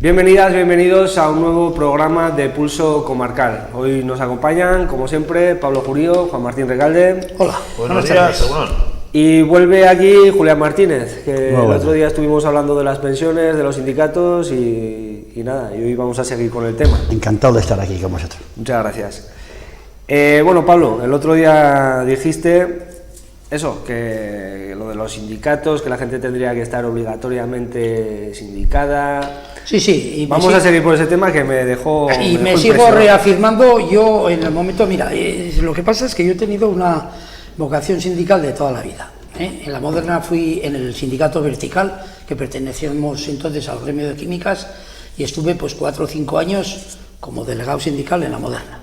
Bienvenidas, bienvenidos a un nuevo programa de Pulso Comarcal. Hoy nos acompañan, como siempre, Pablo Jurío, Juan Martín Recalde. Hola, buenos días. Y vuelve aquí Julián Martínez, que el otro día estuvimos hablando de las pensiones, de los sindicatos y nada, y hoy vamos a seguir con el tema. Encantado de estar aquí con vosotros. Muchas gracias. Bueno, Pablo, el otro día dijiste eso, que lo de los sindicatos, que la gente tendría que estar obligatoriamente sindicada. Sí. Y vamos a seguir por ese tema que me dejó. Y me sigo reafirmando yo en el momento. Mira, lo que pasa es que yo he tenido una vocación sindical de toda la vida. En la Moderna fui en el sindicato vertical, que pertenecíamos entonces al gremio de químicas, y estuve pues 4 o 5 años como delegado sindical en la Moderna.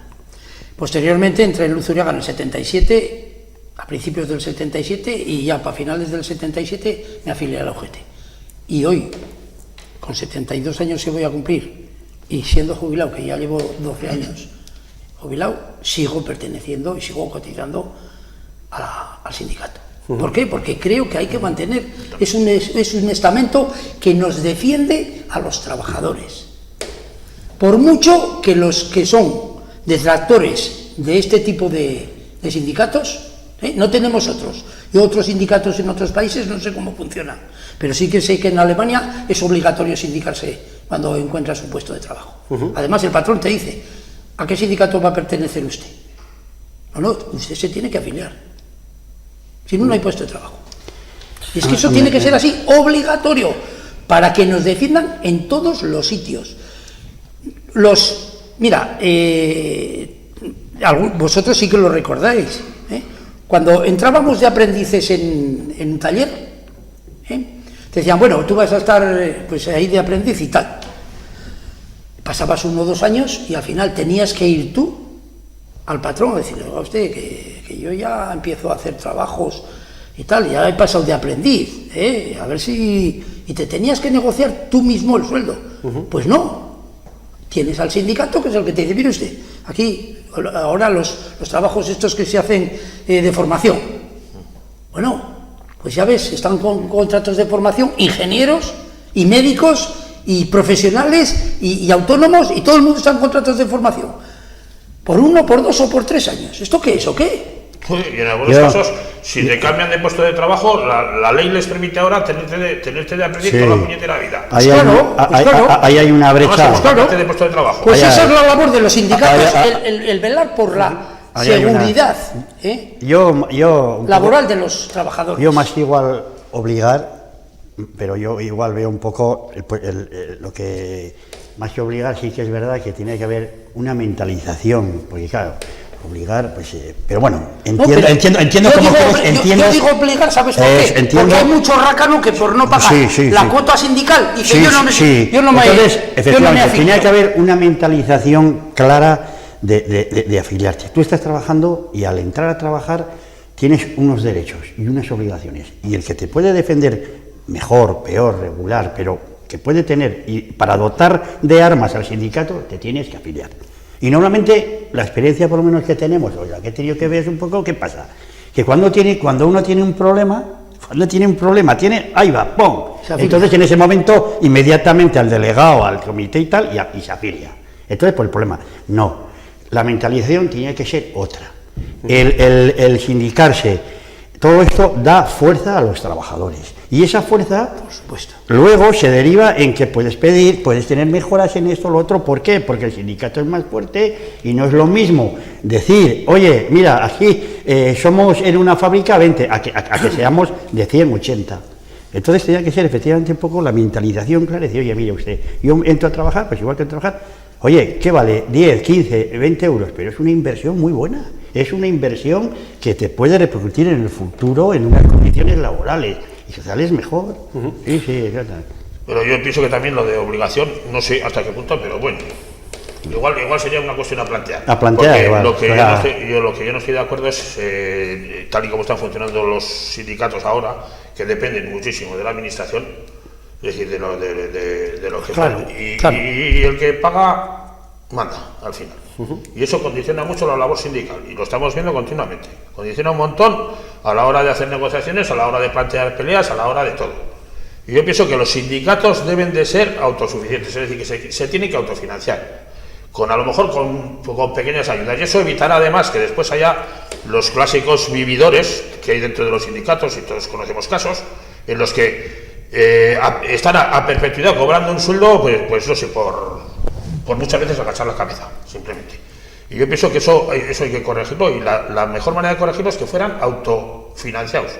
Posteriormente entré en Luzuriaga en el 77, a principios del 77, y ya para finales del 77 me afilié a la UGT. Y hoy, con 72 años que voy a cumplir, y siendo jubilado, que ya llevo 12 años jubilado, sigo perteneciendo y sigo cotizando al sindicato. ¿Por qué? Porque creo que hay que mantener, es un estamento que nos defiende a los trabajadores. Por mucho que los que son detractores de este tipo de sindicatos, no tenemos otros. Yo otros sindicatos en otros países no sé cómo funcionan, pero sí que sé que en Alemania es obligatorio sindicarse cuando encuentras un puesto de trabajo. Además, el patrón te dice, ¿a qué sindicato va a pertenecer usted? No, usted se tiene que afiliar. Si no, no hay puesto de trabajo. Y es que eso tiene que ser así, obligatorio, para que nos defiendan en todos los sitios. Mira, vosotros sí que lo recordáis, cuando entrábamos de aprendices en un taller, te decían, bueno, tú vas a estar pues ahí de aprendiz y tal. Pasabas 1 o 2 años y al final tenías que ir tú al patrón a decirle, a usted que yo ya empiezo a hacer trabajos y tal, ya he pasado de aprendiz, a ver si... Y te tenías que negociar tú mismo el sueldo. Pues no. Tienes al sindicato, que es el que te dice, mire usted, aquí, ahora los trabajos estos que se hacen de formación. Bueno, pues ya ves, están con contratos de formación, ingenieros y médicos y profesionales y autónomos, y todo el mundo está en contratos de formación. Por 1, por 2 o por 3 años. ¿Esto qué es o qué? Y en algunos casos, si te cambian de puesto de trabajo, la ley les permite ahora tenerte de aprendiz toda la puñetera vida. Ahí hay una brecha. De puesto de trabajo. Pues esa es la labor de los sindicatos, el velar por la seguridad laboral de los trabajadores. Yo más igual obligar, pero yo igual veo un poco lo que más que obligar, sí que es verdad que tiene que haber una mentalización, porque claro, obligar, pues, pero bueno, entiendo cómo entiendes. Yo digo obligar, ¿sabes por qué? Porque hay mucho rácano que por no pagar la cuota sindical dice yo no me Entonces, efectivamente, tenía que haber una mentalización clara de afiliarte. Tú estás trabajando y al entrar a trabajar tienes unos derechos y unas obligaciones, y el que te puede defender mejor, peor, regular, pero que puede tener, y para dotar de armas al sindicato te tienes que afiliar. Y normalmente la experiencia por lo menos que tenemos, o la que he tenido que ver es un poco qué pasa, que cuando uno tiene un problema, ahí va, ¡pum! Entonces en ese momento inmediatamente al delegado, al comité y tal, y se afilia. Entonces por el problema, no, la mentalización tiene que ser otra. El sindicarse, todo esto da fuerza a los trabajadores. Y esa fuerza, por supuesto, luego se deriva en que puedes pedir, puedes tener mejoras en esto o lo otro. ¿Por qué? Porque el sindicato es más fuerte y no es lo mismo decir, oye, mira, aquí somos en una fábrica 20, a que seamos de 100, 80. Entonces tenía que ser efectivamente un poco la mentalización clara, decir, oye, mire usted, yo entro a trabajar, pues igual que entro a trabajar, oye, ¿qué vale? 10, 15, 20 euros, pero es una inversión muy buena. Es una inversión que te puede repercutir en el futuro en unas condiciones laborales y sociales mejor. Sí, exactamente. Pero yo pienso que también lo de obligación, no sé hasta qué punto, pero bueno, igual sería una cuestión a plantear. Igual, lo que yo no estoy de acuerdo es, tal y como están funcionando los sindicatos ahora, que dependen muchísimo de la administración, es decir, de lo que pagan. Y el que paga, manda, al final. Y eso condiciona mucho la labor sindical, y lo estamos viendo continuamente. Condiciona un montón a la hora de hacer negociaciones, a la hora de plantear peleas, a la hora de todo. Y yo pienso que los sindicatos deben de ser autosuficientes, es decir, que se tienen que autofinanciar, a lo mejor con pequeñas ayudas. Y eso evitará además que después haya los clásicos vividores que hay dentro de los sindicatos, y todos conocemos casos, en los que están a perpetuidad cobrando un sueldo, pues no sé, por muchas veces agachar la cabeza, simplemente. Y yo pienso que eso hay que corregirlo, y la mejor manera de corregirlo es que fueran autofinanciados.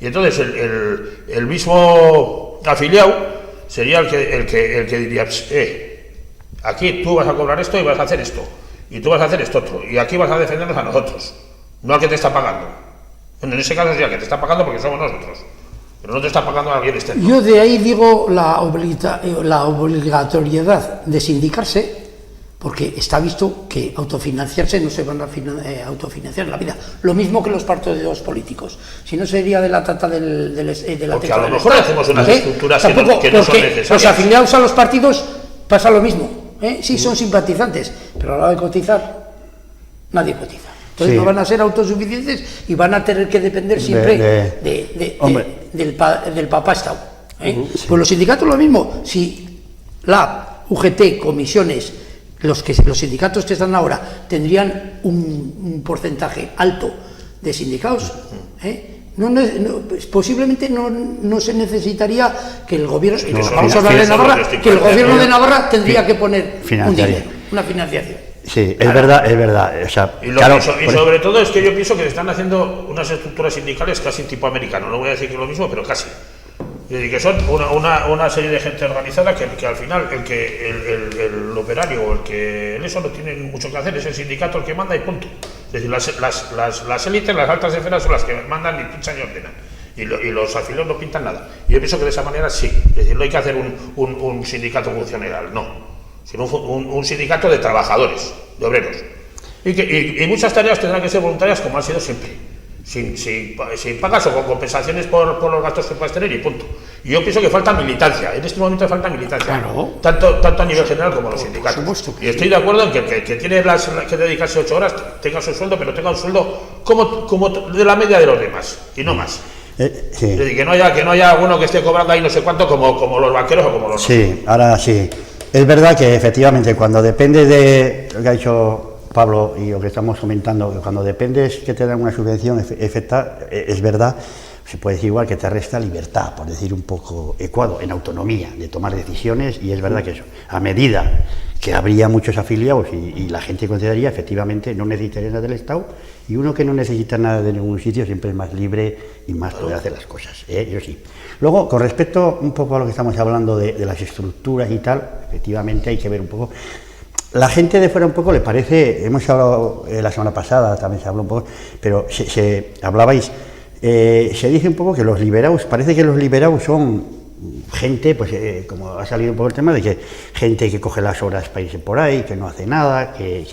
Y entonces el mismo afiliado sería el que diría, aquí tú vas a cobrar esto y vas a hacer esto, y tú vas a hacer esto otro, y aquí vas a defendernos a nosotros, no al que te está pagando. Bueno, en ese caso sería el que te está pagando porque somos nosotros, pero no te está pagando alguien externo. Yo de ahí digo la obligatoriedad de sindicarse, porque está visto que autofinanciarse no se van a autofinanciar en la vida. Lo mismo que los partidos políticos. Si no, sería de la tata de la porque a lo mejor hacemos unas estructuras que no son necesarias. Los afiliados a los partidos pasa lo mismo. Sí, son simpatizantes, pero a la hora de cotizar, nadie cotiza. Entonces no van a ser autosuficientes y van a tener que depender siempre del papá Estado. Pues los sindicatos lo mismo. Si la UGT, comisiones, los sindicatos que están ahora tendrían un porcentaje alto de sindicados, posiblemente no se necesitaría que el gobierno, vamos a hablar de Navarra, que el gobierno de Navarra tendría que poner un dinero, una financiación. Sí, es verdad. O sea, y sobre todo es que yo pienso que se están haciendo unas estructuras sindicales casi tipo americano. No voy a decir que es lo mismo, pero casi. Es decir, que son una serie de gente organizada que al final el operario o eso no tiene mucho que hacer, es el sindicato el que manda y punto. Es decir, las élites, las altas esferas son las que mandan y pinchan y ordenan. Y los afiliados no pintan nada. Y yo pienso que de esa manera sí. Es decir, no hay que hacer un sindicato funcional, no. Sino un sindicato de trabajadores, de obreros. Y muchas tareas tendrán que ser voluntarias como han sido siempre. Sin pagas o con compensaciones por los gastos que puedas tener y punto. Y yo pienso que falta militancia, en este momento falta militancia, claro. tanto a nivel general como a los sindicatos. Y estoy de acuerdo en que tiene que dedicarse 8 horas, tenga su sueldo, pero tenga un sueldo como de la media de los demás, y no más. Sí. Es decir, que no haya uno que esté cobrando ahí no sé cuánto como los banqueros o como los... Sí, ahora sí. Es verdad que efectivamente cuando depende de lo que ha dicho Pablo y lo que estamos comentando, que cuando dependes que te dan una subvención, es verdad, se puede decir igual que te resta libertad, por decir un poco ecuado, en autonomía, de tomar decisiones, y es verdad que eso, a medida que habría muchos afiliados y la gente consideraría, efectivamente, no necesitaría nada del Estado, y uno que no necesita nada de ningún sitio siempre es más libre y más puede hacer las cosas, yo sí. Luego, con respecto un poco a lo que estamos hablando de las estructuras y tal, efectivamente hay que ver un poco. La gente de fuera un poco le parece, hemos hablado la semana pasada, también se habló un poco, pero hablabais, se dice un poco que los liberados, parece que los liberados son gente, pues como ha salido un poco el tema, de que gente que coge las horas para irse por ahí, que no hace nada, que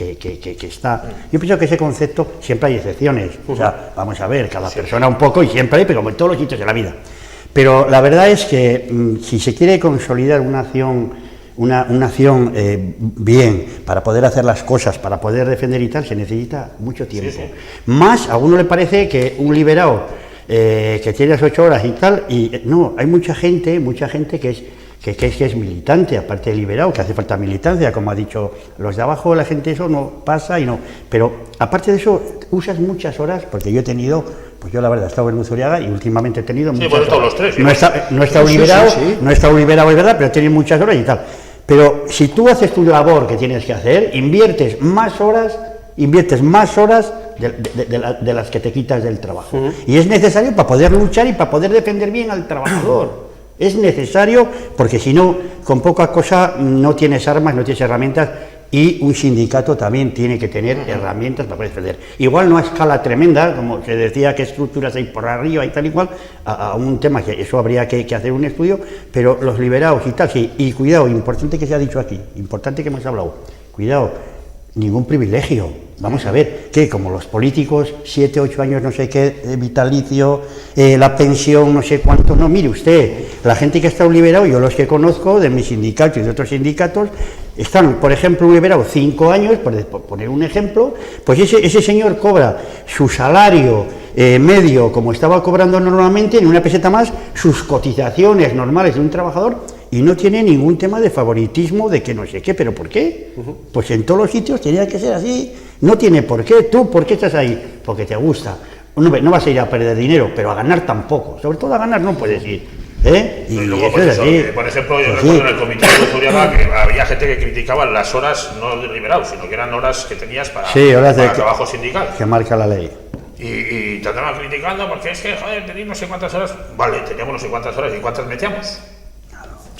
está... Yo pienso que ese concepto, siempre hay excepciones, o sea, vamos a ver, cada persona un poco y siempre hay, pero como en todos los sitios de la vida. Pero la verdad es que si se quiere consolidar una acción bien, para poder hacer las cosas, para poder defender y tal, se necesita mucho tiempo. Sí. Más, a uno le parece que un liberado que tiene las 8 horas y tal, y no, hay mucha gente que es militante, aparte de liberado, que hace falta militancia, como ha dicho los de abajo, la gente eso no pasa y no, pero aparte de eso, usas muchas horas, porque yo he tenido, pues yo la verdad he estado en Luzuriaga y últimamente he tenido muchas horas. Los tres, no he estado liberado, no he estado liberado, es verdad, pero he tenido muchas horas y tal. Pero si tú haces tu labor que tienes que hacer, inviertes más horas de las que te quitas del trabajo. Y es necesario para poder luchar y para poder defender bien al trabajador. Es necesario, porque si no, con poca cosa no tienes armas, no tienes herramientas, y un sindicato también tiene que tener herramientas para poder defender. Igual no a escala tremenda, como se decía, qué estructuras hay por arriba y tal y cual, a un tema que eso habría que hacer un estudio, pero los liberados y tal, sí. Y cuidado, importante que se ha dicho aquí, importante que hemos hablado, cuidado, ningún privilegio. Vamos a ver, que como los políticos, 7, 8 años, no sé qué, vitalicio, la pensión, no sé cuánto, no, mire usted, la gente que está liberado, yo los que conozco, de mi sindicato y de otros sindicatos, están, por ejemplo, un liberado 5 años, por poner un ejemplo, pues ese señor cobra su salario medio, como estaba cobrando normalmente, en una peseta más, sus cotizaciones normales de un trabajador, y no tiene ningún tema de favoritismo, de que no sé qué, ¿pero por qué? Pues en todos los sitios tenía que ser así, no tiene por qué. ¿Tú por qué estás ahí? Porque te gusta. No vas a ir a perder dinero, pero a ganar tampoco, sobre todo a ganar no puedes ir. Y luego, pues eso, por ejemplo, yo recuerdo en el comité de Luzuriaga que había gente que criticaba las horas no de liberado, sino que eran horas que tenías para trabajo sindical. Que marca la ley. Y te andaban criticando porque es que, joder, tenéis no sé cuántas horas. Vale, teníamos no sé cuántas horas, ¿y cuántas metíamos?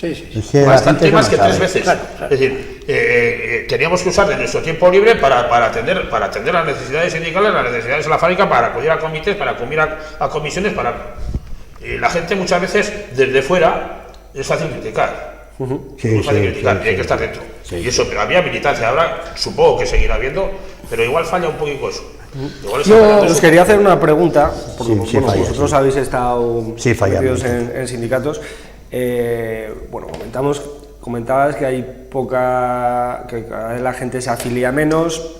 Sí. Es que bastante más que 3 veces. Claro. Es decir, teníamos que usar de nuestro tiempo libre para atender las necesidades sindicales, las necesidades de la fábrica, para acudir a comités, para acudir a comisiones, y la gente muchas veces desde fuera es fácil criticar. Es fácil criticar, y hay que estar dentro. Y eso, pero había militancia, ahora supongo que seguirá habiendo, pero igual falla un poquito eso. Yo os quería hacer una pregunta, porque vosotros habéis estado metidos en sindicatos. Comentabas que hay que cada vez la gente se afilia menos.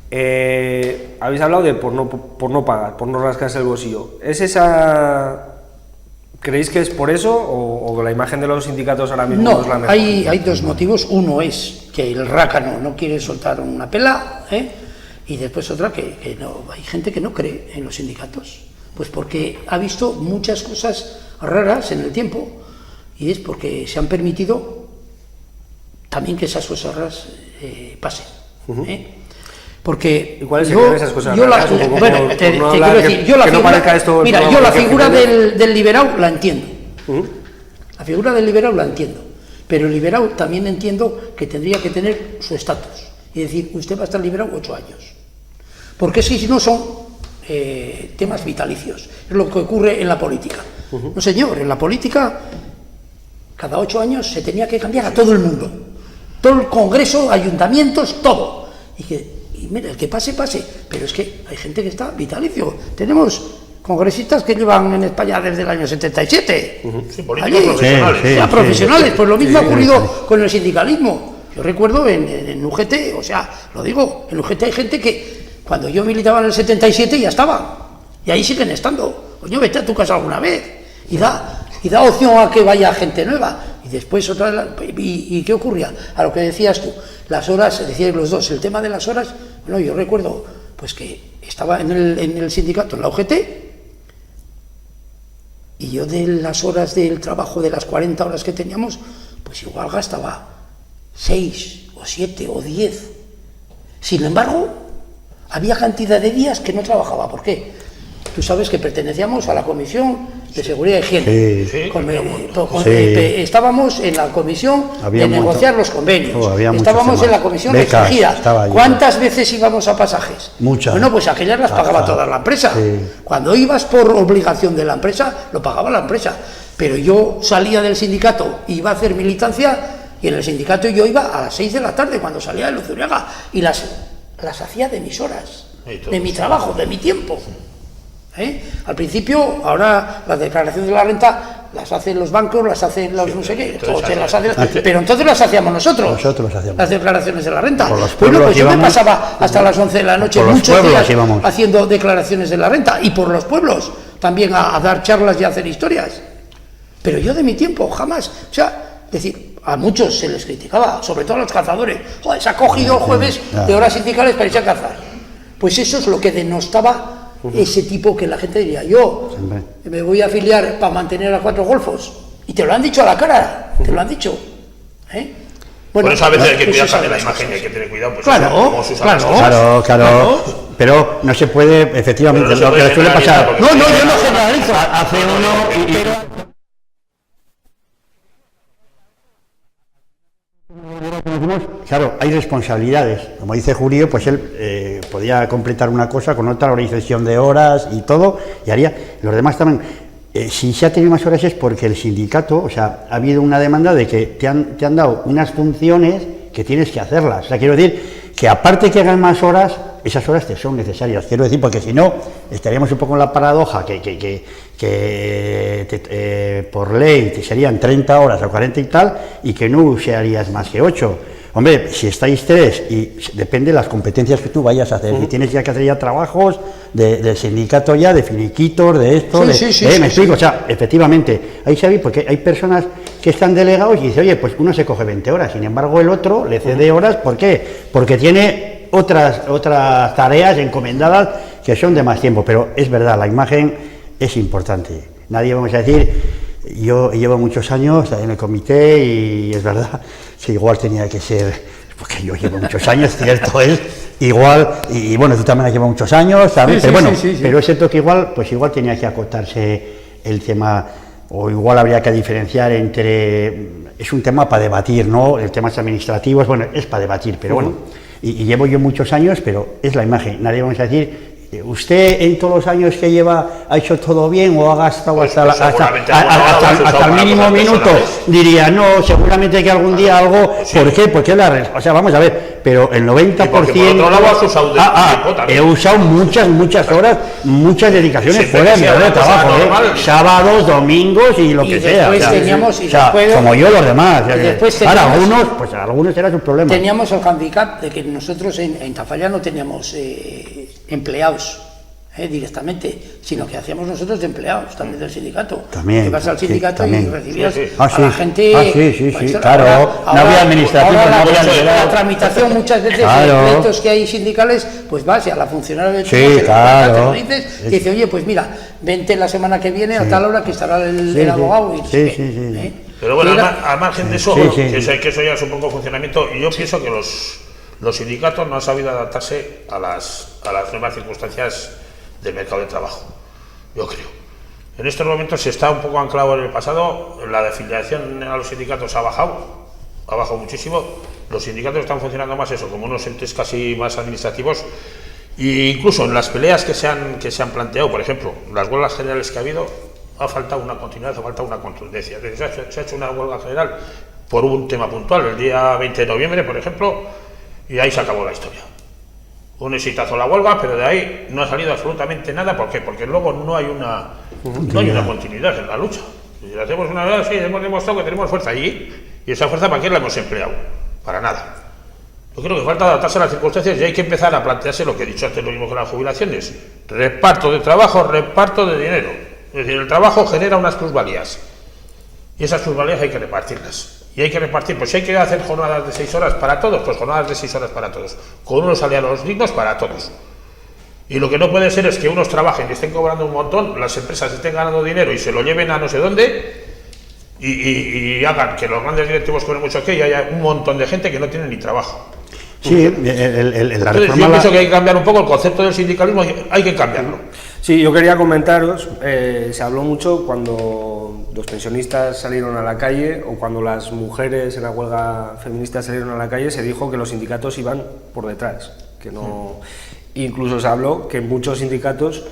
Habéis hablado de por no pagar, por no rascarse el bolsillo. ¿Es esa? ¿Creéis que es por eso o la imagen de los sindicatos ahora mismo no es la mejor? Hay dos motivos. Uno es que el rácano no quiere soltar una pela, y después otra que no, hay gente que no cree en los sindicatos, pues porque ha visto muchas cosas raras en el tiempo, y es porque se han permitido también que esas cosas raras pasen. Porque ¿cuáles serían esas cosas raras? Yo la figura del liberado la entiendo. La figura del liberado la entiendo, pero el liberado también entiendo que tendría que tener su estatus y decir, usted va a estar liberado 8 años, porque si no son temas vitalicios. Es lo que ocurre en la política. No, señor, en la política cada 8 años se tenía que cambiar a todo el mundo, todo el Congreso, ayuntamientos, todo, y mira, el que pase, pero es que hay gente que está vitalicio. Tenemos congresistas que llevan en España desde el año 77. Sí, políticos profesionales. Profesionales, pues lo mismo ha ocurrido con el sindicalismo. Yo recuerdo en UGT, o sea, lo digo, en UGT hay gente que cuando yo militaba en el 77 ya estaba, y ahí siguen estando. Coño, vete a tu casa alguna vez y da opción a que vaya gente nueva. Y después ¿y qué ocurría? A lo que decías tú, las horas, decíais los dos, el tema de las horas. Bueno, yo recuerdo pues que estaba en el sindicato, en la UGT, y yo de las horas del trabajo, de las 40 horas que teníamos, pues igual gastaba 6 o 7 o 10. Sin embargo, había cantidad de días que no trabajaba. ¿Por qué? Tú sabes que pertenecíamos a la Comisión de Seguridad y Higiene. Estábamos en la comisión de negociar los convenios. Estábamos en la comisión restringida. ¿Cuántas veces íbamos a pasajes? Muchas. Bueno, pues aquellas las pagaba toda la empresa. Cuando ibas por obligación de la empresa, lo pagaba la empresa. Pero yo salía del sindicato, iba a hacer militancia, y en el sindicato yo iba a las 6 de la tarde cuando salía de Luzuriaga, y las hacía de mis horas, de mi trabajo, de mi tiempo. Al principio, ahora las declaraciones de la renta las hacen los bancos, las hacen los no sé qué, pero entonces las hacíamos nosotros. Nosotros las hacíamos. Las declaraciones de la renta. Bueno, pues yo me pasaba hasta las 11 de la noche muchos días haciendo declaraciones de la renta, y por los pueblos también a dar charlas y a hacer historias. Pero yo de mi tiempo jamás, o sea, decir, a muchos se les criticaba, sobre todo a los cazadores. Joder, se ha cogido el jueves de horas sindicales para irse a cazar. Pues eso es lo que denostaba ese tipo, que la gente diría, yo me voy a afiliar para mantener a 4 golfos. Y te lo han dicho a la cara, te lo han dicho. Bueno, por eso a veces hay que cuidar también la imagen, hay que tener cuidado, pues claro. Pero no se puede, efectivamente, lo que suele pasar. No, yo no generalizo. Hace uno claro, hay responsabilidades. Como dice Julio, pues él podía completar una cosa con otra, organización de horas y todo, y haría. Los demás también. Si se ha tenido más horas es porque el sindicato, o sea, ha habido una demanda de que te han dado unas funciones que tienes que hacerlas. O sea, quiero decir que aparte que hagan más horas, esas horas te son necesarias. Quiero decir, porque si no, estaríamos un poco en la paradoja que por ley te serían 30 horas o 40 y tal, y que no usarías más que 8. Hombre, si estáis 3 y depende de las competencias que tú vayas a hacer, si tienes ya que hacer ya trabajos del sindicato ya, de finiquitos, de esto, me explico, o sea, efectivamente, ahí se ve, porque hay personas que están delegados y dice, oye, pues uno se coge 20 horas, sin embargo el otro le cede horas, ¿por qué? Porque tiene otras tareas encomendadas que son de más tiempo, pero es verdad, la imagen es importante, nadie vamos a decir... Yo llevo muchos años en el comité y es verdad que igual tenía que ser, porque yo llevo muchos años, cierto es, igual, y bueno, tú también has llevado muchos años, ¿sabes? Pero bueno, pero es cierto que igual, pues igual tenía que acotarse el tema, o igual habría que diferenciar entre, es un tema para debatir, ¿no? El tema administrativo, bueno, es para debatir, pero bueno, y llevo yo muchos años, pero es la imagen, nadie vamos a decir... ¿Usted en todos los años que lleva ha hecho todo bien o ha gastado hasta el mínimo minuto? Diría, no, seguramente que algún día algo... Sí. ¿Por qué? Porque o sea, vamos a ver, pero el 90%... he usado muchas horas, muchas dedicaciones fuera de mi hora de trabajo, sábados, domingos y lo que sea. Como yo los demás. Ahora, algunos era su problema. Teníamos el handicap de que nosotros en Tafalla no teníamos... empleados directamente, sino que hacíamos nosotros de empleados también del sindicato. También. Que vas al sindicato y recibías a la gente. Sí, claro. No había administrativo, no había la tramitación muchas veces de pleitos que hay sindicales, pues vas y a la funcionaria de te lo dices, te dice, oye, pues mira, vente la semana que viene a tal hora que estará el abogado. Pero bueno, al margen de eso, que eso ya es un poco funcionamiento, y yo pienso que los sindicatos no han sabido adaptarse a las nuevas circunstancias del mercado de trabajo, yo creo. En estos momentos se está un poco anclado en el pasado, la afiliación a los sindicatos ha bajado muchísimo, los sindicatos están funcionando más eso, como unos entes casi más administrativos, e incluso en las peleas que se han planteado, por ejemplo, las huelgas generales que ha habido, ha faltado una continuidad, ha faltado una contundencia. Se ha hecho una huelga general por un tema puntual, el día 20 de noviembre, por ejemplo, y ahí se acabó la historia. Un exitazo la huelga, pero de ahí no ha salido absolutamente nada. ¿Por qué? Porque luego no hay una continuidad en la lucha. Si hacemos una vez, sí, hemos demostrado que tenemos fuerza allí, y esa fuerza, ¿para qué la hemos empleado? Para nada. Yo creo que falta adaptarse a las circunstancias y hay que empezar a plantearse lo que he dicho antes, lo mismo que las jubilaciones. Reparto de trabajo, reparto de dinero. Es decir, el trabajo genera unas plusvalías, y esas plusvalías hay que repartirlas. Y hay que repartir, pues si hay que hacer jornadas de 6 horas para todos, pues jornadas de 6 horas para todos, con unos salarios dignos para todos. Y lo que no puede ser es que unos trabajen y estén cobrando un montón, las empresas estén ganando dinero y se lo lleven a no sé dónde, y hagan que los grandes directivos cobren mucho que y haya un montón de gente que no tiene ni trabajo. Sí, la reforma... Yo pienso que hay que cambiar un poco el concepto del sindicalismo, hay que cambiarlo. Sí, yo quería comentaros, se habló mucho cuando los pensionistas salieron a la calle o cuando las mujeres en la huelga feminista salieron a la calle, se dijo que los sindicatos iban por detrás, que no... Incluso se habló que muchos sindicatos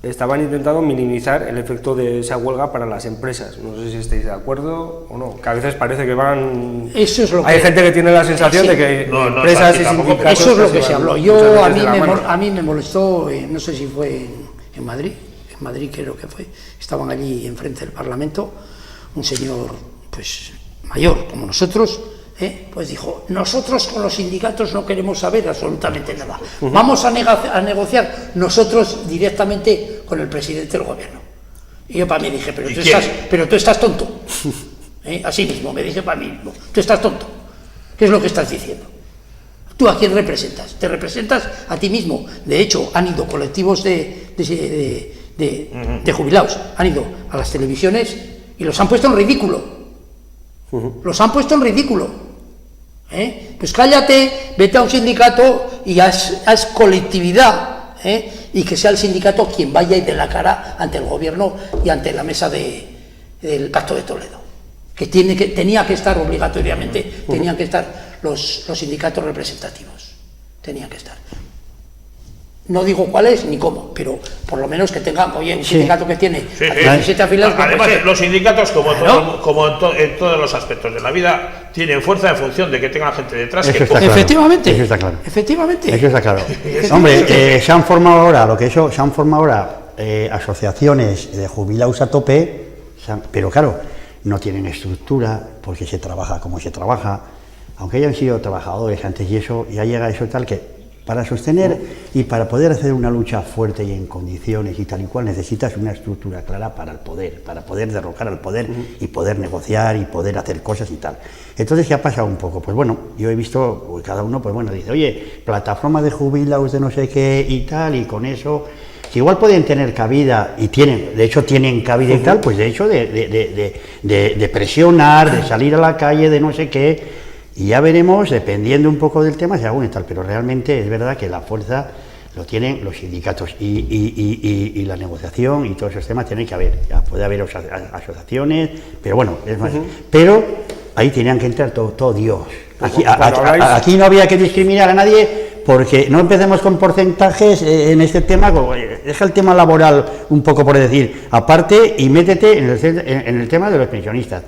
estaban intentando minimizar el efecto de esa huelga para las empresas. No sé si estáis de acuerdo o no, que a veces parece que van... Eso es lo Hay gente que tiene la sensación de que empresas y sindicatos... Eso es lo que se habló. A mí me molestó, no sé si fue en Madrid creo que fue, estaban allí enfrente del Parlamento, un señor pues mayor como nosotros, pues dijo, nosotros con los sindicatos no queremos saber absolutamente nada, vamos a negociar nosotros directamente con el presidente del gobierno. Y yo para mí dije, pero tú estás tonto. Así mismo me dije para mí mismo, tú estás tonto, ¿qué es lo que estás diciendo? ¿Tú a quién representas? Te representas a ti mismo. De hecho, han ido colectivos de jubilados, han ido a las televisiones y los han puesto en ridículo. Los han puesto en ridículo. Pues cállate, vete a un sindicato y haz colectividad, y que sea el sindicato quien vaya y dé la cara ante el gobierno y ante la mesa del Pacto de Toledo, que tenía que estar obligatoriamente, tenían que estar los sindicatos representativos, tenían que estar. No digo cuál es ni cómo, pero por lo menos que tengan, oye, un sindicato que tiene 17 afiliados. Además, los sindicatos, como en todos los aspectos de la vida, tienen fuerza en función de que tengan gente detrás. Eso está claro. Efectivamente. Eso está claro. Efectivamente. Eso está claro. Hombre, se han formado ahora asociaciones de jubilados a tope, pero claro, no tienen estructura porque se trabaja como se trabaja, aunque hayan sido trabajadores antes y eso, ya llega eso tal que para sostener y para poder hacer una lucha fuerte y en condiciones y tal y cual necesitas una estructura clara para el poder, para poder derrocar al poder y poder negociar y poder hacer cosas y tal. Entonces, ¿qué ha pasado un poco? Pues bueno, yo he visto, pues cada uno, pues bueno, dice, oye, plataforma de jubilados de no sé qué y tal, y con eso, que igual pueden tener cabida, y tienen, de hecho tienen cabida y tal, pues de hecho de presionar, de salir a la calle, de no sé qué. Y ya veremos, dependiendo un poco del tema, si alguno y tal, pero realmente es verdad que la fuerza lo tienen los sindicatos y la negociación y todos esos temas tienen que haber. Ya puede haber asociaciones, pero bueno, es más. Pero ahí tenían que entrar todo Dios. Aquí no había que discriminar a nadie, porque no empecemos con porcentajes en este tema, deja el tema laboral un poco por decir, aparte y métete en el tema de los pensionistas.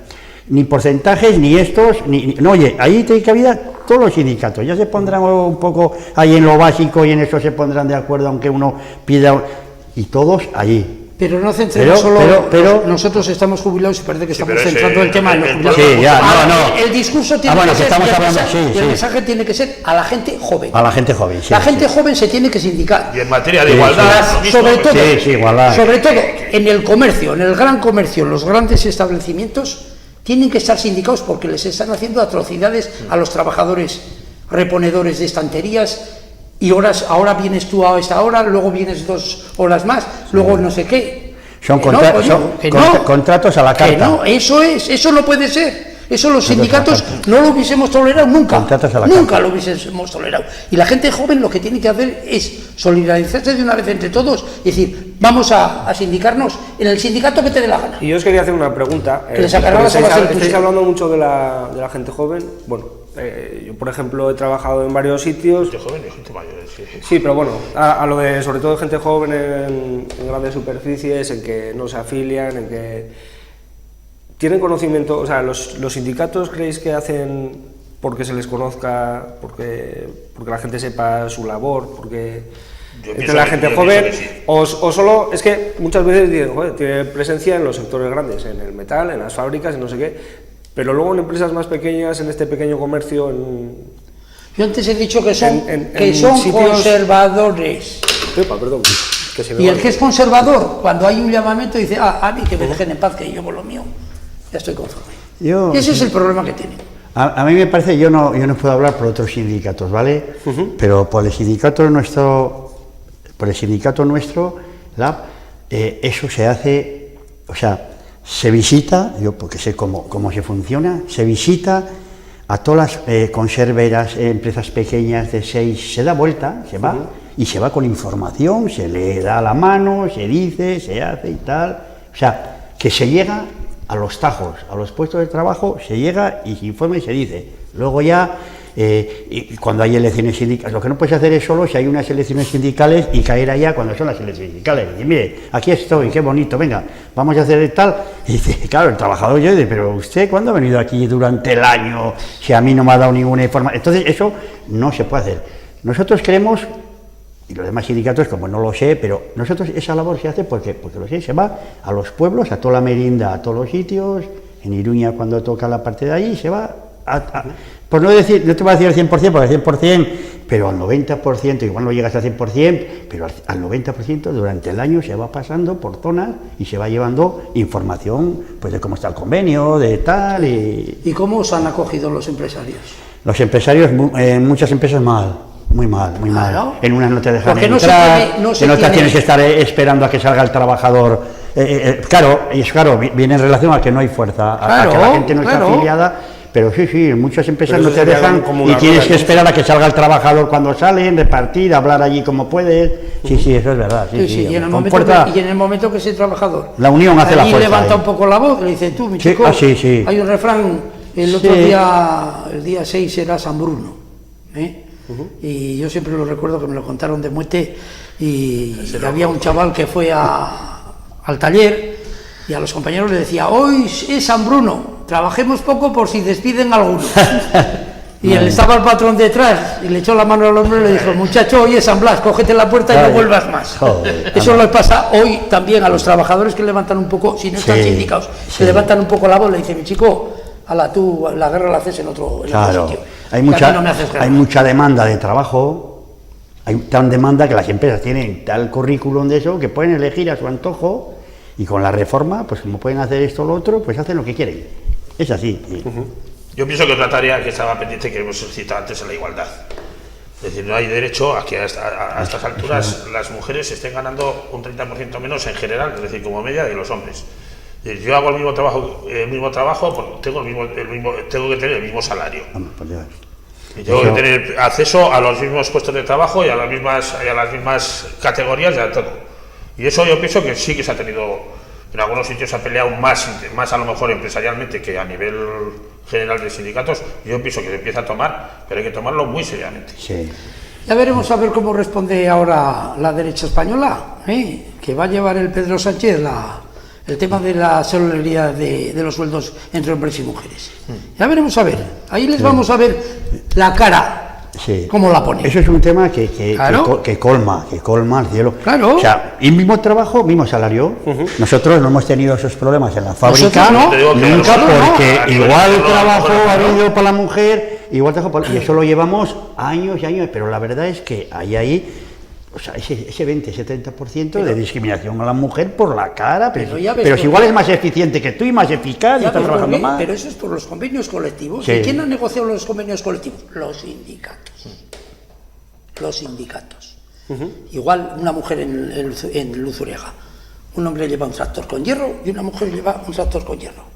Ni porcentajes, ni estos, no, oye, ahí tiene cabida todos los sindicatos, ya se pondrán un poco ahí en lo básico y en eso se pondrán de acuerdo, aunque uno pida, y todos allí. Pero no centremos solo, nosotros estamos jubilados y parece que estamos centrando el tema en los jubilados. Sí, ya, no. El discurso tiene que ser, el mensaje tiene que ser a la gente joven. A la gente joven, sí. La gente joven se tiene que sindicar. Y en materia de igualdad, sobre todo en el comercio, en el gran comercio, en los grandes establecimientos, tienen que estar sindicados porque les están haciendo atrocidades a los trabajadores reponedores de estanterías y horas, ahora vienes tú a esta hora, luego vienes 2 horas más, luego no sé qué. Son contratos a la carta. Que no, eso no puede ser. Eso los sindicatos no lo hubiésemos tolerado nunca. Nunca lo hubiésemos tolerado. Y la gente joven lo que tiene que hacer es solidarizarse de una vez entre todos y decir, vamos a sindicarnos en el sindicato que te dé la gana. Y yo os quería hacer una pregunta. Estáis hablando mucho de la gente joven. Bueno, yo por ejemplo he trabajado en varios sitios. Gente joven y gente mayor, sí. Sí, pero bueno, a lo de sobre todo gente joven en grandes superficies, en que no se afilian, en que ¿tienen conocimiento? O sea, ¿los sindicatos creéis que hacen porque se les conozca, porque la gente sepa su labor, porque entre la gente joven, o solo, es que muchas veces dicen, joder, tiene presencia en los sectores grandes, en el metal, en las fábricas, en no sé qué, pero luego en empresas más pequeñas, en este pequeño comercio, yo antes he dicho que son sitios conservadores. Epa, perdón. Y el que es conservador, cuando hay un llamamiento, dice, a mí que me dejen en paz, que yo con lo mío ya estoy conforme. Y ese es el problema que tienen. A mí me parece, yo no puedo hablar por otros sindicatos, ¿vale? Pero por el sindicato nuestro, eso se hace, o sea, se visita, yo porque sé cómo se funciona, se visita a todas las conserveras, empresas pequeñas de 6, se da vuelta, se va, y se va con información, se le da la mano, se dice, se hace y tal, o sea, que se llega a los tajos, a los puestos de trabajo, se llega y se informa y se dice. Luego ya, y cuando hay elecciones sindicales, lo que no puedes hacer es solo si hay unas elecciones sindicales y caer allá cuando son las elecciones sindicales. Y mire, aquí estoy, qué bonito, venga, vamos a hacer tal. Y dice, claro, el trabajador yo dice, pero usted, ¿cuándo ha venido aquí durante el año si a mí no me ha dado ninguna información? Entonces, eso no se puede hacer. Nosotros queremos, y los demás sindicatos, como no lo sé, pero nosotros esa labor se hace porque lo sé, se va a los pueblos, a toda la merienda, a todos los sitios, en Iruña cuando toca la parte de allí, se va por no decir, no te voy a decir al 100%, porque al 100%, pero al 90%, igual no llegas al 100%, pero al 90% durante el año se va pasando por zonas y se va llevando información, pues de cómo está el convenio, de tal y... ¿Y cómo os han acogido los empresarios? Los empresarios, en muchas empresas mal. Muy mal, muy mal. En unas no te dejan porque entrar, en otras tienes que estar esperando a que salga el trabajador. Claro, viene en relación a que no hay fuerza, a que la gente no está afiliada, pero sí, en muchas empresas no te dejan y tienes que esperar a que salga el trabajador cuando salen, repartir, hablar allí como puedes. Sí, eso es verdad. Sí, y en el momento que ese trabajador la unión hace la fuerza. Y levanta un poco la voz, le dice, tú, mi chico, hay un refrán, el otro día, el día 6 era San Bruno, y yo siempre lo recuerdo que me lo contaron de muerte y había un chaval que fue al taller y a los compañeros le decía, hoy es San Bruno, trabajemos poco por si despiden a alguno. Y él estaba el patrón detrás y le echó la mano al hombre y le dijo, muchacho, oye San Blas, cógete la puerta y no vuelvas más. Joder, eso le pasa hoy también a los trabajadores que levantan un poco, si no están sindicados, que levantan un poco la voz, le dice, mi chico, ala tú, la guerra la haces en otro sitio. Hay mucha demanda de trabajo, hay tan demanda que las empresas tienen tal currículum de eso que pueden elegir a su antojo y con la reforma, pues como pueden hacer esto o lo otro, pues hacen lo que quieren. Es así. Yo pienso que otra tarea que estaba pendiente, que hemos citado antes, es la igualdad. Es decir, no hay derecho a que a estas alturas las mujeres estén ganando un 30% menos en general, es decir, como media de los hombres. Yo hago el mismo trabajo porque tengo que tener el mismo salario. Y tengo que tener acceso a los mismos puestos de trabajo y a las mismas categorías y a todo. Y eso yo pienso que sí que se ha tenido. En algunos sitios se ha peleado más a lo mejor empresarialmente que a nivel general de sindicatos. Yo pienso que se empieza a tomar, pero hay que tomarlo muy seriamente. Sí. Ya veremos a ver cómo responde ahora la derecha española, que va a llevar el Pedro Sánchez el tema de la solidaridad de los sueldos entre hombres y mujeres. Ya veremos a ver. Ahí les vamos a ver la cara. Sí. ¿Cómo la pone? Eso es un tema que colma el cielo. Claro. O sea, el mismo trabajo, mismo salario. Nosotros no hemos tenido esos problemas en la fábrica nunca, porque igual trabajo ha habido para la mujer, igual trabajo y eso lo llevamos años y años, pero la verdad es que ahí o sea, ese 20, ese 30% de discriminación a la mujer por la cara, pero si igual es más eficiente que tú y más eficaz y está trabajando más. Pero eso es por los convenios colectivos. Sí. ¿Y quién ha negociado los convenios colectivos? Los sindicatos. Los sindicatos. Igual una mujer en Luzuriaga, un hombre lleva un tractor con hierro y una mujer lleva un tractor con hierro.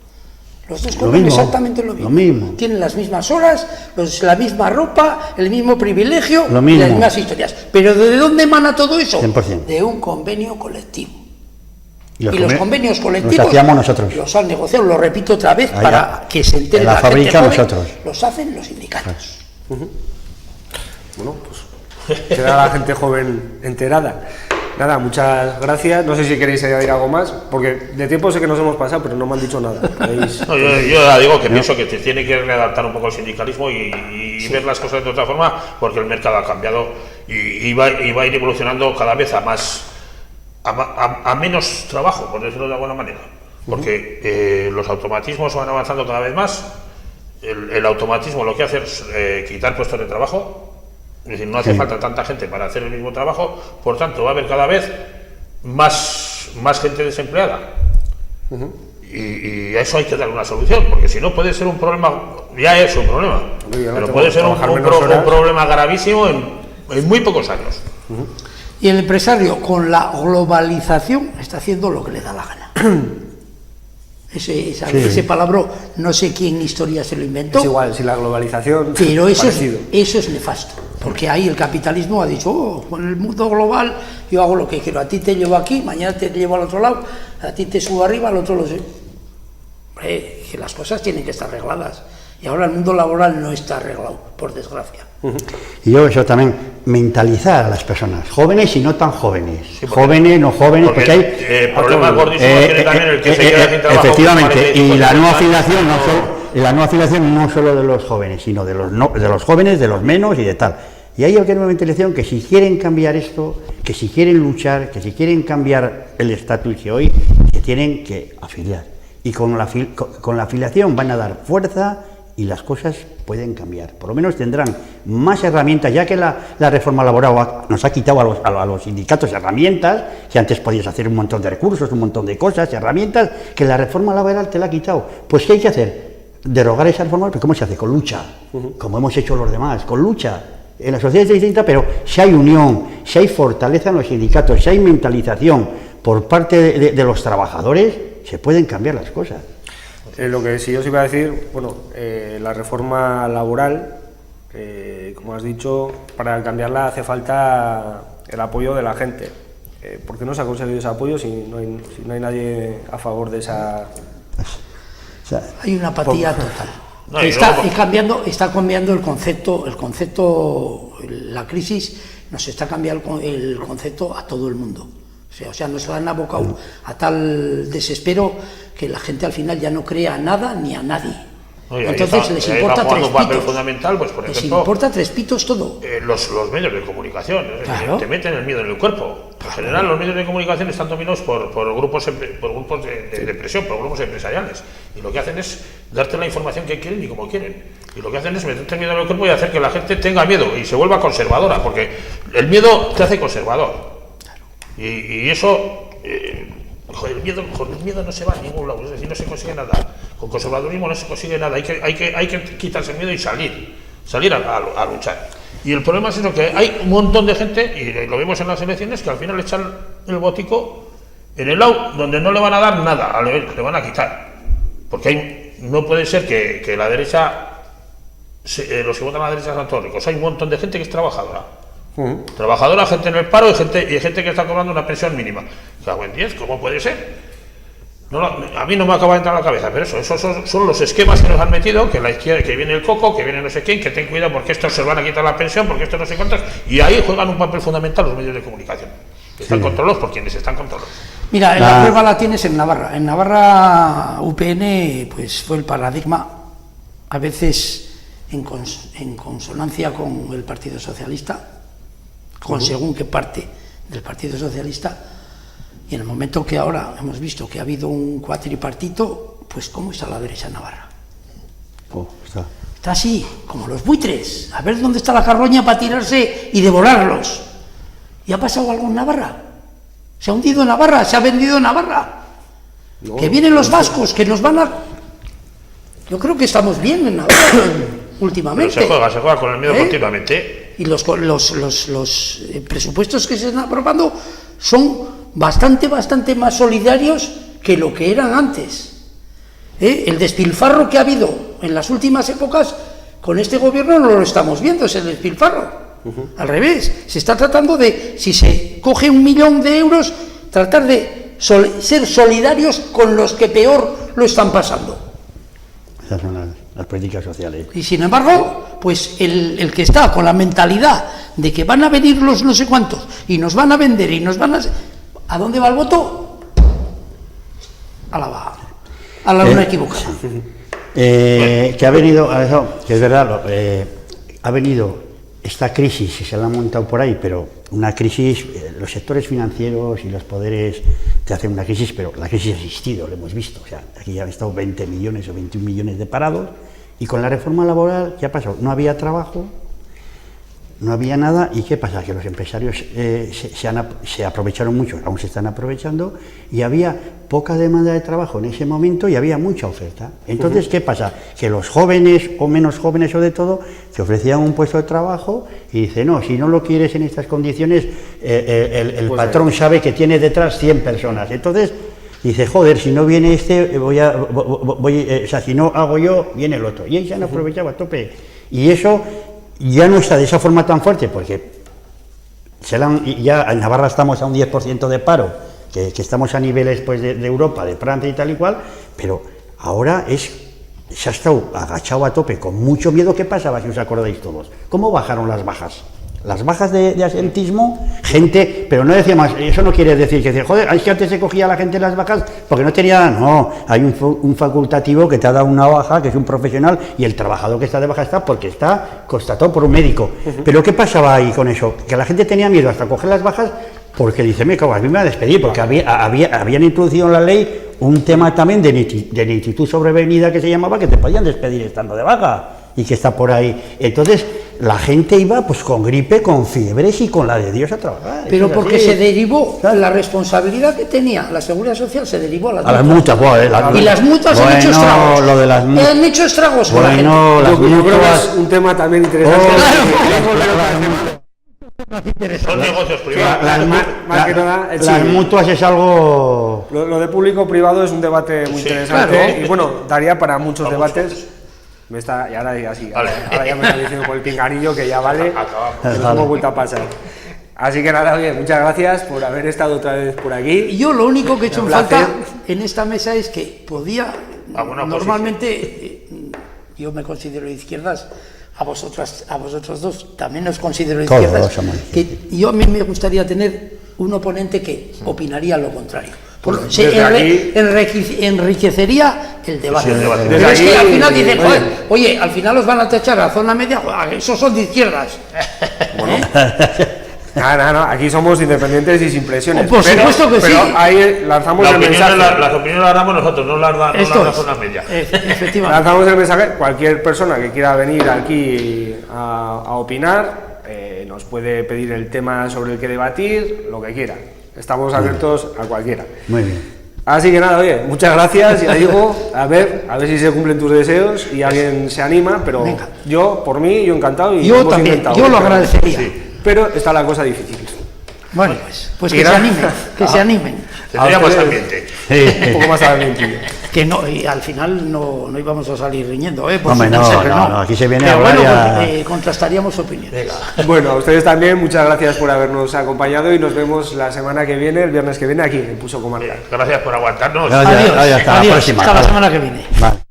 Los dos cobran exactamente lo mismo. Tienen las mismas horas, la misma ropa, el mismo privilegio y las mismas historias. Pero ¿de dónde emana todo eso? 100%. De un convenio colectivo. Y los convenios colectivos los hacíamos nosotros. Los han negociado, lo repito otra vez, para que se entere la fábrica gente joven, nosotros. Los hacen los sindicatos. Bueno, pues queda la gente joven enterada. Nada, muchas gracias. No sé si queréis añadir algo más, porque de tiempo sé que nos hemos pasado, pero no me han dicho nada. No, yo ya digo que pienso que te tiene que readaptar un poco el sindicalismo y ver las cosas de otra forma, porque el mercado ha cambiado y va a ir evolucionando cada vez a menos trabajo, por decirlo de alguna manera. Porque los automatismos van avanzando cada vez más. El automatismo lo que hace es quitar puestos de trabajo. Es decir, no hace falta tanta gente para hacer el mismo trabajo, por tanto va a haber cada vez más gente desempleada. Y a eso hay que dar una solución, porque si no puede ser un problema, ya es un problema, pero puede ser un problema gravísimo en muy pocos años. Y el empresario, con la globalización, está haciendo lo que le da la gana. Ese palabra, no sé quién historia se lo inventó. Es igual, si la globalización. Pero eso es nefasto, porque ahí el capitalismo ha dicho, con el mundo global yo hago lo que quiero, a ti te llevo aquí, mañana te llevo al otro lado, a ti te subo arriba, al otro lo sé. Que las cosas tienen que estar arregladas. Y ahora el mundo laboral no está arreglado, por desgracia. Y yo eso también, mentalizar a las personas, jóvenes y no tan jóvenes, jóvenes, no jóvenes, porque hay problemas gordísimos tiene también el que se queda sin trabajo. Efectivamente, y la nueva afiliación no solo de los jóvenes, sino de los jóvenes, de los menos y de tal. Y hay una mentalización que si quieren cambiar esto, que si quieren luchar, que si quieren cambiar el estatus que hoy, que tienen que afiliar. Y con la afiliación van a dar fuerza y las cosas pueden cambiar. Por lo menos tendrán más herramientas, ya que la reforma laboral nos ha quitado a los sindicatos herramientas, que antes podías hacer un montón de recursos, un montón de cosas, herramientas, que la reforma laboral te la ha quitado. Pues ¿qué hay que hacer? Derogar esa reforma, pero ¿cómo se hace? Con lucha, como hemos hecho los demás, con lucha. En la sociedad es distinta, pero si hay unión, si hay fortaleza en los sindicatos, si hay mentalización por parte de los trabajadores, se pueden cambiar las cosas. Lo que sí os iba a decir, bueno, la reforma laboral, como has dicho, para cambiarla hace falta el apoyo de la gente. ¿Por qué no se ha conseguido ese apoyo si no hay nadie a favor de esa...? Hay una apatía total. Está cambiando el concepto, la crisis nos está cambiando el concepto a todo el mundo. O sea, nos han abocado a tal desespero que la gente al final ya no cree a nada ni a nadie. Entonces les importa tres un papel pitos. fundamental, pues por Les ejemplo, importa tres pitos todo. los medios de comunicación, Claro. te meten el miedo en el cuerpo. En general, los medios de comunicación están dominados por grupos de presión, por grupos empresariales. Y lo que hacen es darte la información que quieren y como quieren. Y lo que hacen es meterte el miedo en el cuerpo y hacer que la gente tenga miedo y se vuelva conservadora, porque el miedo te hace conservador. Y eso... Joder, con el miedo no se va a ningún lado, es decir, no se consigue nada. Con conservadurismo no se consigue nada, hay que quitarse el miedo y salir a luchar. Y el problema es eso, que hay un montón de gente, y lo vemos en las elecciones, que al final echan el botico en el lado donde no le van a dar nada, le van a quitar. Porque no puede ser que la derecha, los que votan a la derecha sean todos ricos. Hay un montón de gente que es trabajadora. Trabajadora, gente en el paro y gente que está cobrando una pensión mínima. Cago en 10, ¿cómo puede ser? No, a mí no me acaba de entrar a la cabeza, pero esos son los esquemas que nos han metido, que la izquierda, que viene el coco, que viene no sé quién, que ten cuidado porque estos se van a quitar la pensión, porque estos no sé cuántos, y ahí juegan un papel fundamental los medios de comunicación. Están controlados por quienes están controlados. Mira, la prueba la tienes en Navarra. En Navarra, UPN pues fue el paradigma, a veces en consonancia con el Partido Socialista, con según qué parte del Partido Socialista, y en el momento que ahora hemos visto que ha habido un cuatripartito, pues ¿cómo está la derecha en Navarra? Está así, como los buitres, a ver dónde está la carroña para tirarse y devorarlos. ¿Y ha pasado algo en Navarra? ¿Se ha hundido Navarra? ¿Se ha vendido Navarra? No, que vienen los vascos, que nos van a... Yo creo que estamos bien en Navarra últimamente. Pero se juega con el miedo continuamente. Y los presupuestos que se están aprobando son bastante más solidarios que lo que eran antes. El despilfarro que ha habido en las últimas épocas, con este gobierno no lo estamos viendo, ese despilfarro. Al revés, se está tratando de, si se coge 1 millón de euros, tratar de ser solidarios con los que peor lo están pasando. Esas son las políticas sociales. Y sin embargo, pues el que está con la mentalidad de que van a venir los no sé cuántos y nos van a vender y nos van a... ¿A dónde va el voto? A la luna equivocada. Que ha venido, que es verdad, ha venido esta crisis, se la han montado por ahí, pero una crisis, los sectores financieros y los poderes te hacen una crisis, pero la crisis ha existido, lo hemos visto. O sea, aquí ya han estado 20 millones o 21 millones de parados, y con la reforma laboral, ¿qué ha pasado? No había trabajo, no había nada, y ¿qué pasa? Que los empresarios se aprovecharon mucho, aún se están aprovechando, y había poca demanda de trabajo en ese momento y había mucha oferta. Entonces, ¿qué pasa? Que los jóvenes o menos jóvenes, sobre todo, te ofrecían un puesto de trabajo y dice, no, si no lo quieres en estas condiciones, el patrón sabe que tiene detrás 100 personas. Entonces, dice, joder, si no viene este, o sea, si no hago yo, viene el otro. Y ahí se han aprovechado a tope. Y eso ya no está de esa forma tan fuerte, porque ya en Navarra estamos a un 10% de paro, que estamos a niveles pues, de Europa, de Francia y tal y cual, pero ahora se ha estado agachado a tope con mucho miedo. ¿Qué pasaba, si os acordáis todos? ¿Cómo bajaron las bajas? Las bajas de asentismo, gente, pero no decía más, eso no quiere decir que, joder, es que antes se cogía a la gente las bajas porque no tenía nada. No, hay un facultativo que te ha dado una baja, que es un profesional, y el trabajador que está de baja está porque está constatado por un médico. Pero ¿qué pasaba ahí con eso? Que la gente tenía miedo hasta coger las bajas porque dice, me cago, a mí me va a despedir, porque habían introducido en la ley un tema también de nititud sobrevenida que se llamaba, que te podían despedir estando de baja, y que está por ahí. Entonces, la gente iba pues con gripe, con fiebres y con la de Dios a trabajar. Pero porque así se derivó, la responsabilidad que tenía la Seguridad Social se derivó a las multas. Y las multas han hecho estragos. Lo de las multas. Han hecho estragos con la gente. Yo creo que es un tema también interesante. Son negocios privados. Las mutuas es algo... Lo de público-privado es un debate muy interesante. Claro. Y bueno, daría para muchos debates. Y ahora así, vale. Ahora ya me está diciendo por el pinganillo que ya vale, que nos hemos vuelto a pasar. Así que nada, bien, muchas gracias por haber estado otra vez por aquí. Y yo lo único que he hecho en falta en esta mesa es que podía, normalmente, yo me considero de izquierdas, a vosotros dos también os considero de izquierdas, que yo a mí me gustaría tener un oponente que opinaría lo contrario. Enriquecería el debate. Sí, el debate. Pero es que al final Desde dicen, ahí, oye, al final os van a tachar a zona media, esos son de izquierdas. No, aquí somos independientes y sin presiones. Por supuesto que sí. Pero ahí lanzamos el mensaje. Las opiniones las damos nosotros, no las da la zona media. Efectivamente. Lanzamos el mensaje, cualquier persona que quiera venir aquí a opinar, nos puede pedir el tema sobre el que debatir, lo que quiera. Estamos abiertos a cualquiera. Muy bien. Así que nada, oye, muchas gracias, ya digo, a ver si se cumplen tus deseos y alguien se anima, pero venga. yo, por mí, yo encantado y Yo hemos también, intentado, yo lo pero- agradecería. sí, pero está la cosa difícil. Bueno, pues que Mira. se animen, que se animen. Tendría A más ustedes- ambiente. Un poco más ambientillo. Que no, y al final no íbamos a salir riñendo, por Hombre, supuesto no, que no, aquí se viene Pero a hablar bueno, y a- contrastaríamos opiniones. Bueno, a ustedes también, muchas gracias por habernos acompañado y nos vemos la semana que viene, el viernes que viene, aquí en Puso Comarcal. Gracias por aguantarnos. Ya está, hasta la adiós, próxima. hasta la semana que viene. Vale.